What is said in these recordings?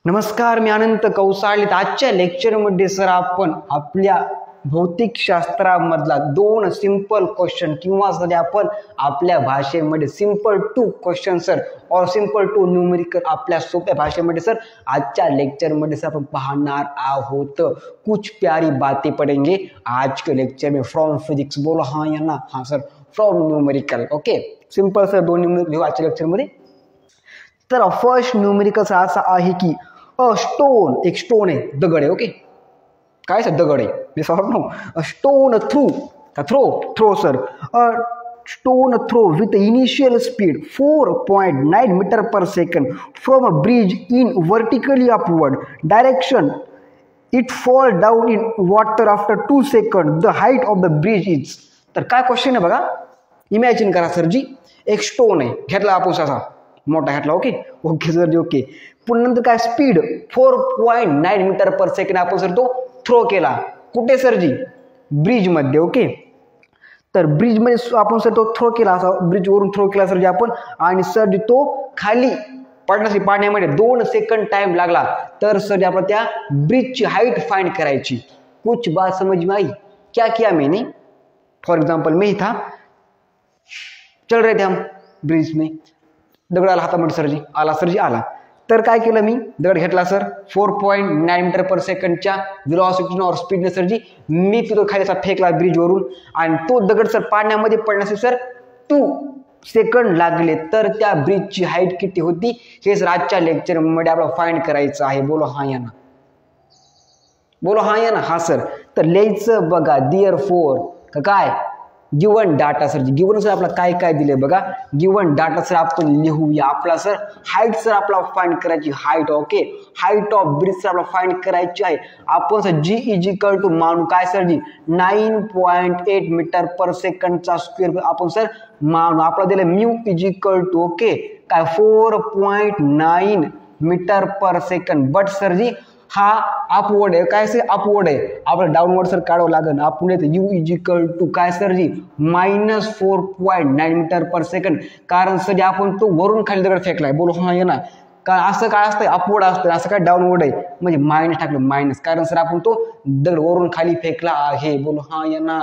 नमस्कार, मी अनंत कौसाळीत. आजच्या लेक्चरमध्ये सर आपण आपल्या भौतिकशास्त्रामधला 2 सिंपल क्वेश्चन किंवा सध्या आपण आपल्या भाषेमध्ये सिंपल 2 क्वेश्चन सर और सिंपल 2 न्यूमेरिकल आपल्या सोप्या भाषेमध्ये सर आजच्या लेक्चरमध्ये सर आपण पाहणार आहोत. कुछ प्यारी बातें पढ़ेंगे आज के लेक्चर में फ्रॉम फिजिक्स. बोलो हाँ या ना? हाँ sir, from numerical. Okay, simple sir 2 numerical घेऊ आजच्या लेक्चरमध्ये. तर फर्स्ट न्यूमेरिकल असा आहे की स्टोन, एक स्टोन आहे, दगड आहे. ओके, काय सर? दगड आहे. मी solve no stone throw sir. Stone throw with initial speed 4.9 metre per second from a bridge in vertically upward direction. It fall down in water after 2 second. The height of the bridge is. तर काय question आहे बघा, imagine करा sir जी, एक stone आहे, घेतला आपण असा मोठा घेतला. Okay okay sir ji. Okay, पुन्हा नंतर काय स्पीड 4.9 मीटर पर सेकंड आपण सर तो थ्रो केला. कुठे सर जी? ब्रिज मध्ये. ओके, तर ब्रिज मध्ये आपण सर तो थ्रो केला, असा ब्रिज वरून थ्रो केला सर जी आपण, आणि सर जी तो खाली पडण्यासाठी पाण्यामध्ये 2 सेकंड टाइम लागला. तर सर जी आपण त्या ब्रिजची हाईट फाइंड करायची. कुछ बात समझ में आई? क्या किया मैंने? फॉर एग्जाम्पल मैं ही था, चल रहे थे हम ब्रिज में, दगड आला हातामध्ये सरजी, आला सरजी आला. तर काय केलं मी, दगड घेतला सर 4.9 मीटर पर सेकंडच्या व्हेलॉसिटी और स्पीडने सरजी मी तिथं खाली असा फेकला ब्रिजवरून, आणि तो दगड सर पाण्यामध्ये पडण्यासाठी सर 2 सेकंड लागले. तर त्या ब्रिजची हाईट किती होती हे सर आजच्या लेक्चरमध्ये आपल्याला फाइंड करायचं आहे. बोलो हा या ना? बोलो हा या ना? हा सर. तर लिहायचं बघा, डिअर फोर काय given data sir. Given sir आपला काय काय दिले बघा. गिवन डाटा सर आपण लिहूया. आपला सर हाईट सर आपला फाइंड करायची, height. Okay, height of bridge sir आपला फाइंड करायची आहे. आपण sir G is equal to मानू काय सर जी 9.8 मीटर पर सेकंडचा स्क्वेअर आपण सर मानू. आपला दिले mu is equal to okay काय 4.9 metre per second. But sir ji हा अपवर्ड आहे, काय सर अपवर्ड आहे, आपल्याला डाऊनवर्ड सर काढावं लागेल. आपण येतं यू इज इक्वल टू काय सर जी -4.9 मीटर पर सेकंड. कारण सर जी आपण तो वरून खाली दगड फेकलाय. बोलो हा ये ना? कारण असं काय असतं, अपवर्ड असतं, असं काय डाऊनवर्ड आहे, म्हणजे मायनस टाकलं मायनस, कारण सर आपण तो दगड वरून खाली फेकला आहे. बोलो हा ये ना?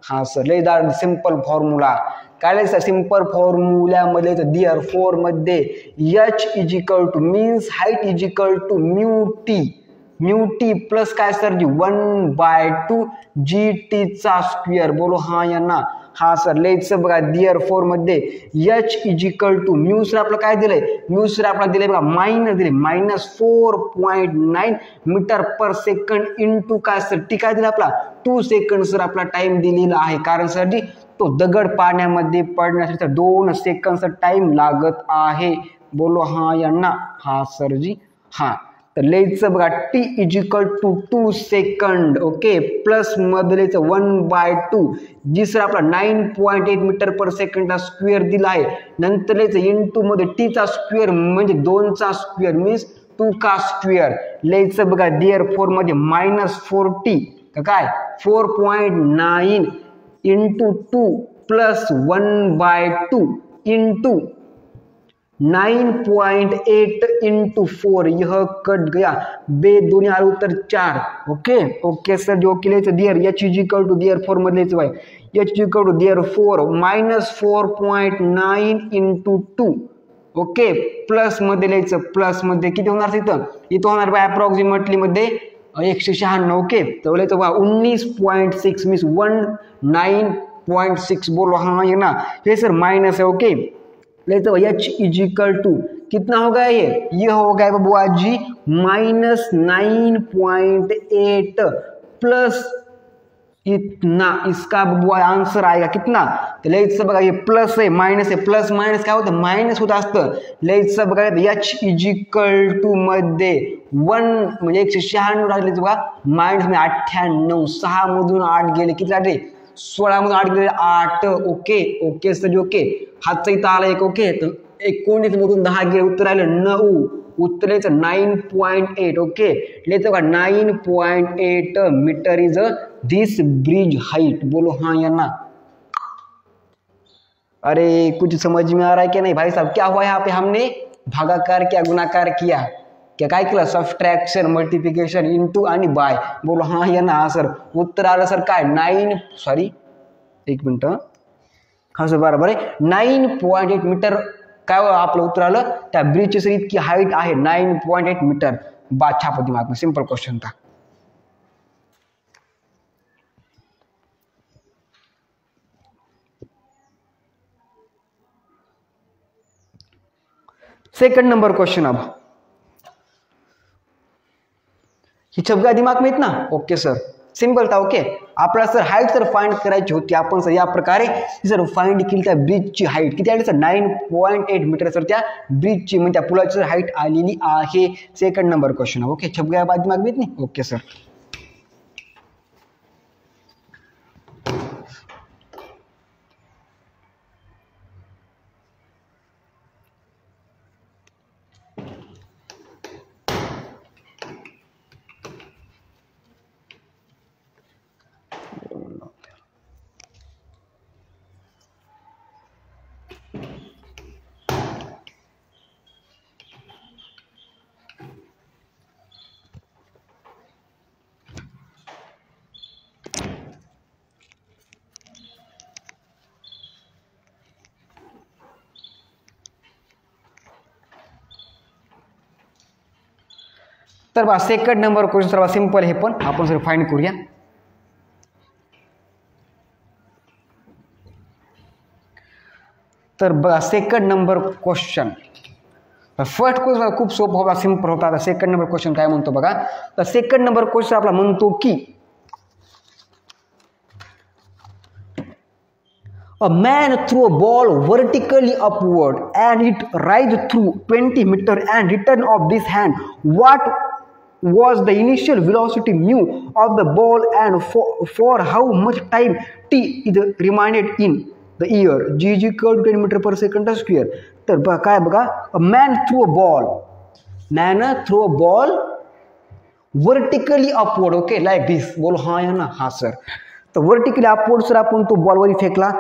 हा सर. लय सिंपल फॉर्म्युला काय सर, सिंपल फॉर्म्युल्यामध्ये डिअर 4 मध्ये H is equal to means height is equal to mu T plus काय सर जी 1/2 जी टी चा स्क्वेअर. बोलो हा या ना? हा सर. लिहायचं बघा, डिअर 4 मध्ये H is equal to mu sir आपलं काय दिलंय, म्यू सर आपला दिलंय बघा मायनस दिले -4.9 मीटर पर सेकंड इंटू काय सर टी काय दिलं आपला 2 सेकंड सर आपला टाइम दिलेला आहे. कारण सर जी तो दगड पाण्यामध्ये पडण्यासाठी 2 सेकंड टाइम लागत आहे. बोलो हा या ना? हा सर जी. हा, तर लिहायचं बघा T is equal to 2 second. Okay, plus मध्ये लिहायचं 1/2 जी सर आपला 9.8 मीटर पर सेकंडचा स्क्वेअर दिला आहे. नंतर लिहायचं इंटू मध्ये टी चा स्क्वेअर म्हणजे 2 चा स्क्वेअर मीन्स 2 का स्क्वेअर. लिहायचं बघा डिअर 4 मध्ये -40 काय 4.9 इंटू 2 प्लस 1/2 इंटू 9.8 इंटू 4, यह कट गया, बे दोन्ही आले उत्तर 4. ओके ओके सर जो के लिहायचं डिअर एच इज इक्वल टू डिअर 4 मध्ये लिहायचं by H is equal to डिअर 4 -4.9 इंटू 2. ओके, प्लस मध्ये लिहायचं, प्लस मध्ये किती होणार इथं होणार बाय अप्रॉक्सिमेटली मध्ये 196. ओके, तर लिहायचं बघा 19.6 मीन्स 19.6. बोलो हाँ ये ना? हे सर माइनस है. ओके, लेते एच इज इक्वल टू कितना हो गया ये हो गया बुआ जी -9.8 प्लस इतना, इसका बुआ आंसर आएगा कितना? तो लिहायचं बघा हे प्लस आहे मायनस आहे, प्लस मायनस काय होतं मायनस होत असतं. लिहायचं बघा एच इज इक्वल टू मध्ये 1 म्हणजे 196 लागले बघा, मायनस म्हणजे 98, 6 मधून 8 गेले, किती लागले 16 मधून 8 गेले 8. Okay okay sir. ओके, हातचा इथं आला एक. ओके, तर 19 मधून 10 गेले, उत्तर आलं 9. उत्तर लिहायचं 9.8. ओके, लिहायचं बघा 9.8 metre is this bridge height. बोलो हाँ या ना? अरे कुछ समझ में आ रहा है क्या नहीं भाई साहब? क्या हुआ यहाँ पे, हमने भागाकार किया गुणाकार किया, की काय केलं सबट्रॅक्शन मल्टिप्लिकेशन इंटू आणि बाय बोलो हा या ना हा सर उत्तर आलं सर काय 1 मिनिट हा सर बरोबर आहे 9.8 मीटर काय आपलं उत्तर आलं त्या ब्रिजची सर इतकी हाईट आहे 9.8 मीटर छापा दिमाग में सिंपल क्वेश्चन था। सेकंड नंबर क्वेश्चन अब ही छपगा दिमाग में इतना ओके सर सिंपल था ओके आपल्याला सर हाईट सर फाइंड करायची होती आपण सर या प्रकारे सर फाइंड केली त्या ब्रिजची हाईट किती आली सर 9.8 मीटर सर त्या ब्रिजची म्हणजे त्या पुलाची सर हाईट आलेली आहे सेकंड नंबर क्वेश्चन ओके छपगा दिमाग में इतनी ओके सर। तर बघा सेकंड नंबर क्वेश्चन सर्वात सिंपल हे पण आपण सर फाइंड करूया। तर बघा second number question first question खूप सोपा होता सिंपल होता आता सेकंड नंबर क्वेश्चन काय म्हणतो बघा तर सेकंड नंबर क्वेश्चन आपला म्हणतो की a man threw a ball vertically upward and it rise through 20 meter and return of this hand what was the initial velocity mu of the ball and for how much time t is remained in the air g is equal to 10 meter per second square। तर बघा काय बघा a man threw a ball vertically upward okay like this बोलो हाँ है ना हाँ sir तो vertically upward सर आपण तो बॉल वरी फेकला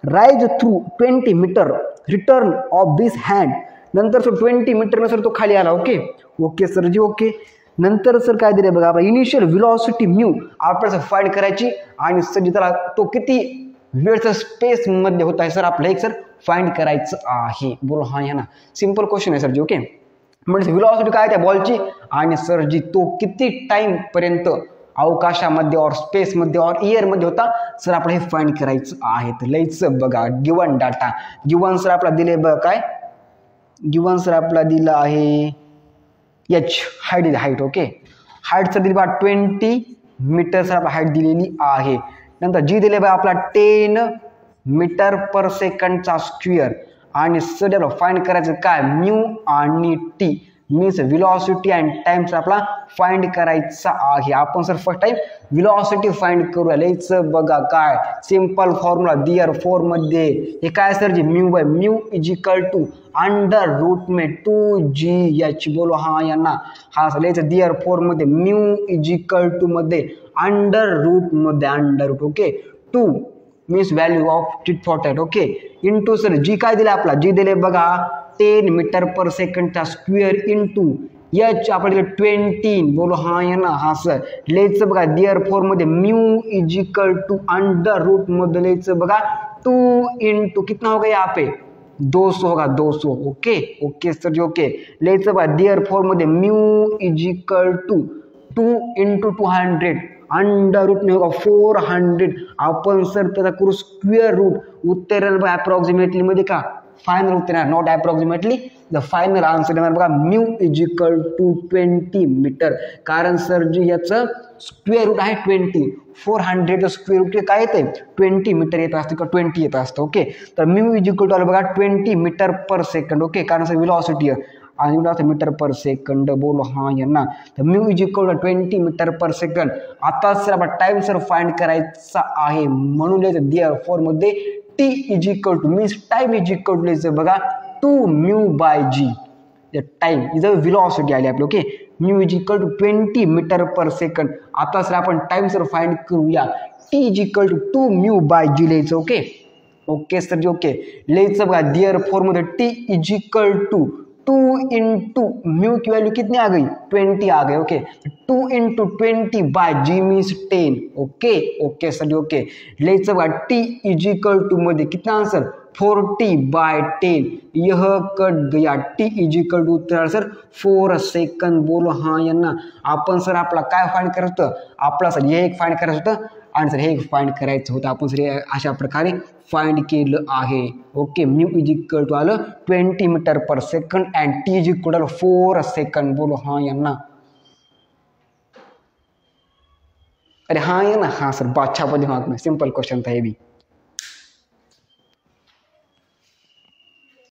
rise through 20 metre return of this hand नंतर सर 20 मीटर सर तो खाली आला okay okay sir ji okay नंतर सर काय दिले बघा इनिशियल व्हेलॉसिटी म्यू आपल्याला फाइंड करायची आणि सर त्याला तो किती वेळचा स्पेस मध्ये होता है सर आपल्याला एक सर फाइंड करायचं आहे बोलो हाँ है ना सिंपल क्वेश्चन आहे सर जी ओके म्हणजे व्हेलॉसिटी काय त्या बॉलची आणि सर जी तो किती टाइम पर्यंत अवकाशामध्ये और स्पेस मध्ये और एअर मध्ये होता सर आपल्याला हे फाइंड करायचं आहे तर लयचं बघा गिवन डाटा गिवन सर आपला दिले बघा काय गिवन सर आपला दिला आहे H height okay height sir दिली बघा 20 मीटर सर आपला हाईट दिलेली आहे नंतर जी दिले बघा आपला 10 मीटर पर सेकंडचा स्क्वेअर आणि सर आपल्याला फाइंड करायचं काय म्यू आणि T means velocity and time sir आपला फाइंड करायचा आहे आपण sir first time velocity find करूया लयचं बघा काय सिंपल फॉर्म्युला दियर 4 मध्ये हे काय sir ji mu by mu is equal to under root में 2gh बोलो हाँ या ना हा लयचं दियर 4 मध्ये म्यू इज इक्वल टू मध्ये अंडर रूट मध्ये under root okay 2 means value of tit for tat okay into sir ji काय दिले आपला जी दिले बघा 10 मीटर पर सेकंडचा स्क्वेअर इंटू एच आपण 20 बोलो हाँ या ना हाँ सर लेचं बघा दियर 4 मध्ये mu is equal to under root मध्ये लेचं बघा 2 इंटू कितना होगा यहाँ पे 200 होगा 200 okay okay sir ji okay लेचं बघा दियर 4 मध्ये mu is equal to 2 into 200 under root में होगा 400 आपण सर त्याचा करू स्क्वेअर रूट उत्तर बघा अप्रॉक्सिमेटली मध्ये का फायनल उत्तर येणार not approximately the final answer येणार बघा mu is equal to 20 metre कारण सर जी याचं स्क्वेअर रूट आहे 20 400 स्क्वेअर रूट काय येते 20 मीटर येत असते का 20 येत असतं ओके तर म्यू इज इक्वल टू आलं बघा 20 मीटर पर सेकंड ओके कारण सर व्हेलॉसिटी आणि मीटर पर सेकंड बोलो हाँ या ना तर mu is equal to 20 metre per second आता सर आपण टाइम सर फाइंड करायचा आहे म्हणून लिहायचं दियर 4 मध्ये T is equal to means time is equal to लिहायचं बघा 2 mu by g time is velocity आली आपली okay mu is equal to 20 metre per second आता सर आपण टाइम सर फाइंड करूया T is equal to 2 mu by G लिहायचं okay okay sir ji okay लिहायचं बघा दियर 4 मध्ये T is equal to 2 * mu की वैल्यू कितनी आ गई 20 आ गई। Okay 2 * 20 by G means 10। Okay sir okay let's t = मध्ये कितना आंसर 40/10 यह कट गया। t = सर 4 सेकंद बोलो हाँ या ना। आपण सर आपला काय फाइंड करायचं होतं आपला सर हे एक फाइंड करायचं होतं आणि सर हे एक फाइंड करायचं होतं आपण सर अशा प्रकारे फाइंड केलं आहे। ओके म्यू = आलं 20 मीटर/सेकंड अँड t = 4 सेकंड बोलो हाँ या ना। अरे हाँ या ना हाँ सर बादशाह पर दिमाग में सिंपल क्वेश्चन था ये भी।